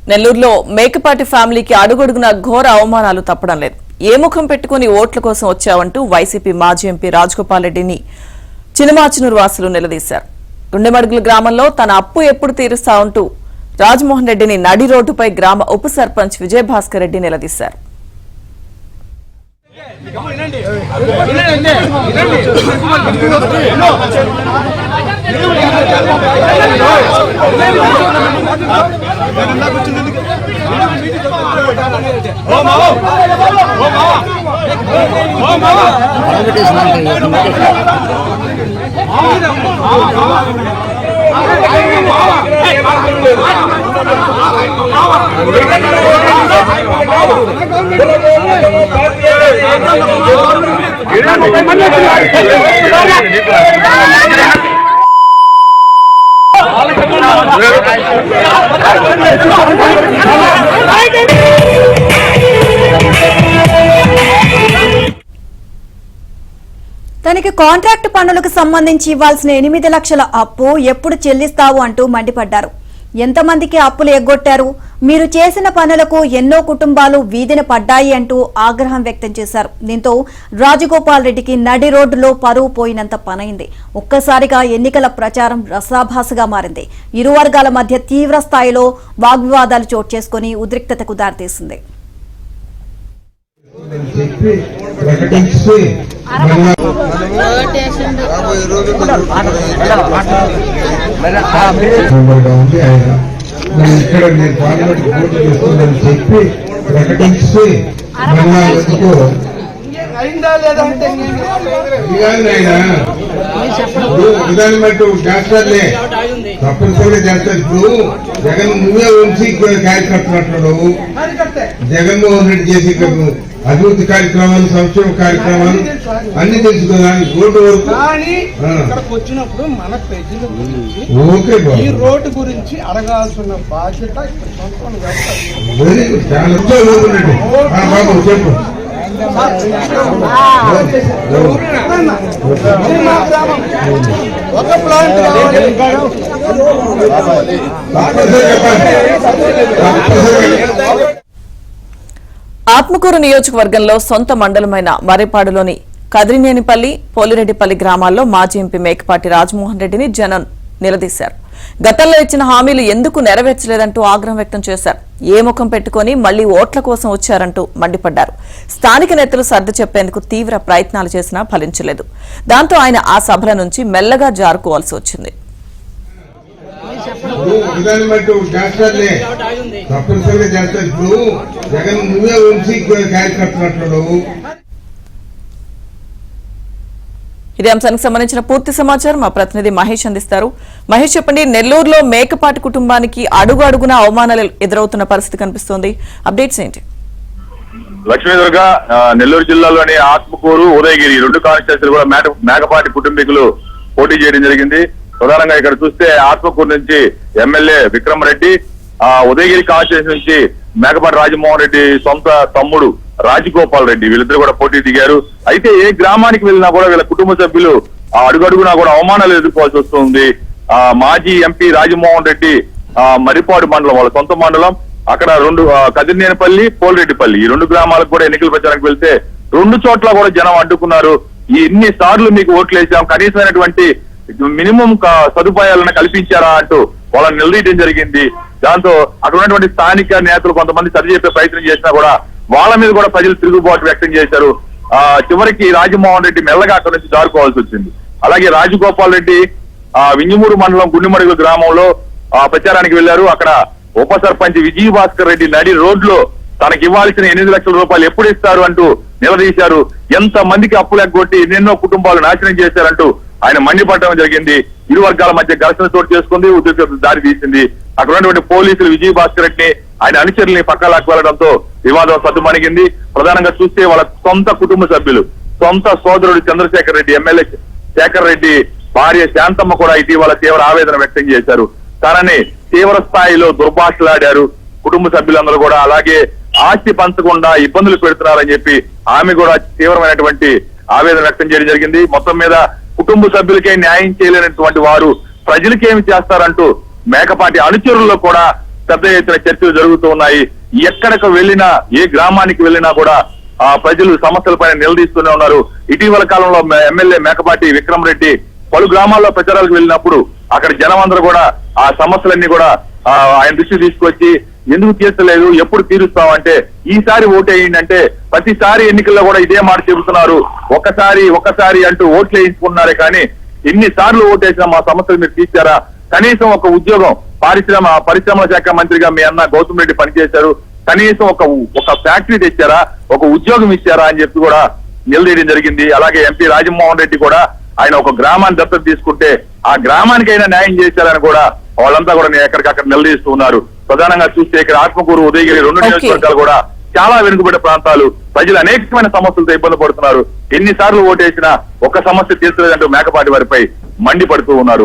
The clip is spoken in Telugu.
నెల్లూరులో మేకపాటి ఫ్యామిలీకి అడుగడుగున ఘోర అవమానాలు తప్పడం లేదు. ఏ ముఖం పెట్టుకుని ఓట్ల కోసం వచ్చావంటూ వైసీపీ మాజీ ఎంపీ రాజగోపాల్ రెడ్డిని చినమాచనూరు వాసులు నిలదీశారు. గుండెమడుగుల గ్రామంలో తన అప్పు ఎప్పుడు తీరుస్తావంటూ రాజమోహన్ రెడ్డిని నడి రోడ్డుపై గ్రామ ఉప సర్పంచ్ విజయభాస్కర్ రెడ్డి నిలదీశారు. తనకి కాంట్రాక్ట్ పనులకు సంబంధించి ఇవ్వాల్సిన 8 లక్షల అప్పు ఎప్పుడు చెల్లిస్తావు అంటూ మండిపడ్డారు. ఎంతమందికి అప్పులు ఎగ్గొట్టారు, మీరు చేసిన పనులకు ఎన్నో కుటుంబాలు వీధిన పడ్డాయి అంటూ ఆగ్రహం వ్యక్తం చేశారు. దీంతో రాజగోపాల్ రెడ్డికి నడి రోడ్డులో పరువు పోయినంత పనైంది. ఒక్కసారిగా ఎన్నికల ప్రచారం రసాభాసగా మారింది. ఇరు వర్గాల మధ్య తీవ్ర స్థాయిలో వాగ్వివాదాలు చోటు చేసుకుని ఉద్రిక్తతకు దారితీసింది. ఇక్కడ నేను పార్లమెంట్ పోటీ చేస్తుందని చెప్పి ప్రకటించి విధానం బట్టి చేస్తారులే, తప్పనిసరిగా చేస్తారు. ఇప్పుడు జగన్ నువ్వే ఉంచి కార్యకర్తలు జగన్మోహన్ రెడ్డి చేసి అభివృద్ధి కార్యక్రమాలు, సంక్షేమ కార్యక్రమాలు అన్ని తెలుసుకోవాలి. రోడ్డు వరకు వచ్చినప్పుడు మన ప్రజల గురించి ఈ రోడ్డు గురించి అడగాల్సిన బాధ్యత వెరీ గుడ్. చాలా బాబు చెప్పు. ఒక ప్లాంట్ ఆత్మకూరు నియోజకవర్గంలో సొంత మండలమైన మర్రిపాడులోని కదిరినేనిపల్లి, పోలిరెడ్డిపల్లి గ్రామాల్లో మాజీ ఎంపీ మేకపాటి రాజమోహన్ రెడ్డిని జనం నిలదీశారు. గతంలో ఇచ్చిన హామీలు ఎందుకు నెరవేర్చలేదంటూ ఆగ్రహం వ్యక్తం చేశారు. ఏ ముఖం పెట్టుకుని మళ్లీ ఓట్ల కోసం వచ్చారంటూ మండిపడ్డారు. స్థానిక నేతలు సర్ది చెప్పేందుకు తీవ్ర ప్రయత్నాలు చేసినా ఫలించలేదు. దాంతో ఆయన ఆ సభల నుంచి మెల్లగా జారుకోవాల్సి వచ్చింది. విధానం బట్టి చేస్తారులే, తప్పనిసరిగా చేస్తారు. ఇప్పుడు జగన్ నువ్వే ఉంచి కార్యకర్తలు. ఇదే అంశానికి సంబంధించిన పూర్తి సమాచారం మా ప్రతినిధి మహేష్ అందిస్తారు. మహేష్, చెప్పండి, నెల్లూరులో మేకపాటి కుటుంబానికి అడుగు అడుగున అవమానాలు ఎదురవుతున్న పరిస్థితి కనిపిస్తోంది. అప్డేట్స్ ఏంటి? లక్ష్మీదుర్గ నెల్లూరు జిల్లాలోని ఆత్మకూరు, ఉదయగిరి రెండు కాన్స్టిట్యూన్సీలు కూడా మేకపాటి కుటుంబీకులు పోటీ చేయడం జరిగింది. ప్రధానంగా ఇక్కడ చూస్తే ఆత్మకూరు నుంచి ఎమ్మెల్యే విక్రమ్ రెడ్డి, ఉదయగిరి కాన్స్టిట్యూన్సీ నుంచి మేకపాటి రాజమోహన్ రెడ్డి సొంత తమ్ముడు రాజగోపాల్ రెడ్డి, వీళ్ళిద్దరు కూడా పోటీ దిగారు. అయితే ఏ గ్రామానికి వెళ్ళినా కూడా వీళ్ళ కుటుంబ సభ్యులు అడుగడుగునా కూడా అవమానాలు ఎదుర్కోవాల్సి వస్తుంది. మాజీ ఎంపీ రాజమోహన్ రెడ్డి మర్రిపాడు మండలం, వాళ్ళ సొంత మండలం, అక్కడ కదిరినేనిపల్లి, పోలిరెడ్డిపల్లి ఈ రెండు గ్రామాలకు కూడా ఎన్నికల ప్రచారానికి వెళ్తే రెండు చోట్ల కూడా జనం అడ్డుకున్నారు. ఎన్ని సార్లు మీకు ఓట్లు వేసాం, కనీసమైనటువంటి మినిమం సదుపాయాలను కల్పించారా అంటూ వాళ్ళని నిలదీయడం జరిగింది. దాంతో అక్కడ ఉన్నటువంటి స్థానిక నేతలు కొంతమంది సరిచేసే ప్రయత్నం చేసినా కూడా వాళ్ళ మీద కూడా ప్రజలు తిరుగుబాటు వ్యక్తం చేశారు. చివరికి రాజమోహన్ రెడ్డి మెల్లగా అక్కడ నుంచి జారుకోవాల్సి వచ్చింది. అలాగే రాజగోపాల్ రెడ్డి వింజమూరు మండలం గుండెమడుగుల గ్రామంలో ప్రచారానికి వెళ్లారు. అక్కడ ఉప సర్పంచ్ విజయభాస్కర్ రెడ్డి నడి రోడ్లో తనకి ఇవ్వాల్సిన 8 లక్షల రూపాయలు ఎప్పుడు ఇస్తారు అంటూ నిలదీశారు. ఎంత మందికి అప్పులు ఎగ్గొట్టి ఎన్నెన్నో కుటుంబాలు నాశనం చేశారంటూ ఆయన మండిపడటం జరిగింది. ఇరు వర్గాల మధ్య ఘర్షణ చోటు చేసుకుంది, ఉద్రిక్తతకు దారి తీసింది. అక్కడ ఉన్నటువంటి పోలీసులు విజయభాస్కర్ రెడ్డిని, ఆయన అనుచరుల్ని పక్క లాక్కు వెళ్లడంతో వివాదం సద్దుమణిగింది. ప్రధానంగా చూస్తే వాళ్ళ సొంత కుటుంబ సభ్యులు, సొంత సోదరుడు చంద్రశేఖర్ రెడ్డి, ఎమ్మెల్యే శేఖర్ రెడ్డి భార్య శాంతమ్మ కూడా ఇటీవల తీవ్ర ఆవేదన వ్యక్తం చేశారు. తనని తీవ్ర స్థాయిలో దుర్భాషలాడారు కుటుంబ సభ్యులందరూ కూడా. అలాగే ఆస్తి పంచకుండా ఇబ్బందులు పెడుతున్నారని చెప్పి ఆమె కూడా తీవ్రమైనటువంటి ఆవేదన వ్యక్తం చేయడం జరిగింది. మొత్తం మీద కుటుంబ సభ్యులకే న్యాయం చేయలేనటువంటి వారు ప్రజలకేమి చేస్తారంటూ మేకపాటి అనుచరుల్లో కూడా పెద్ద ఎత్తున చర్చలు జరుగుతూ ఉన్నాయి. ఎక్కడికి వెళ్ళినా, ఏ గ్రామానికి వెళ్ళినా కూడా ఆ ప్రజలు సమస్యలపైన నిలదీస్తూనే ఉన్నారు. ఇటీవల కాలంలో ఎమ్మెల్యే మేకపాటి విక్రమ్ రెడ్డి పలు గ్రామాల్లో ప్రచారాలకు వెళ్ళినప్పుడు అక్కడ జనం అందరూ కూడా ఆ సమస్యలన్నీ కూడా ఆయన దృష్టి తీసుకొచ్చి ఎందుకు తీర్చలేదు, ఎప్పుడు తీరుస్తామంటే ఈసారి ఓటేయండి అంటే ప్రతిసారి ఎన్నికల్లో కూడా ఇదే మాట చెబుతున్నారు. ఒక్కసారి అంటూ ఓట్లు వేయించుకున్నారే కానీ ఎన్నిసార్లు ఓటేసినా మా సమస్యలు మీరు తీర్చారా? కనీసం ఒక ఉద్యోగం పరిశ్రమల శాఖ మంత్రిగా మీ అన్న గౌతమ్ రెడ్డి పనిచేశారు, కనీసం ఒక ఫ్యాక్టరీ తెచ్చారా, ఒక ఉద్యోగం ఇచ్చారా అని చెప్పి కూడా నిలదీయడం జరిగింది. అలాగే ఎంపీ రాజమోహన్ రెడ్డి కూడా ఆయన ఒక గ్రామాన్ని దత్తత తీసుకుంటే ఆ గ్రామానికైనా న్యాయం చేశారని కూడా వాళ్ళంతా కూడా ఎక్కడికక్కడ నిలదీస్తూ ఉన్నారు. ప్రధానంగా చూస్తే ఇక్కడ ఆత్మకూరు, ఉదయగిరి 2 నియోజకవర్గాలు కూడా చాలా వెనుకబడే ప్రాంతాలు. ప్రజలు అనేకమైన సమస్యలతో ఇబ్బంది పడుతున్నారు. ఎన్నిసార్లు ఓటేసినా ఒక సమస్య తీర్చలేదంటూ మేకపాటి వారిపై మండిపడుతూ ఉన్నారు.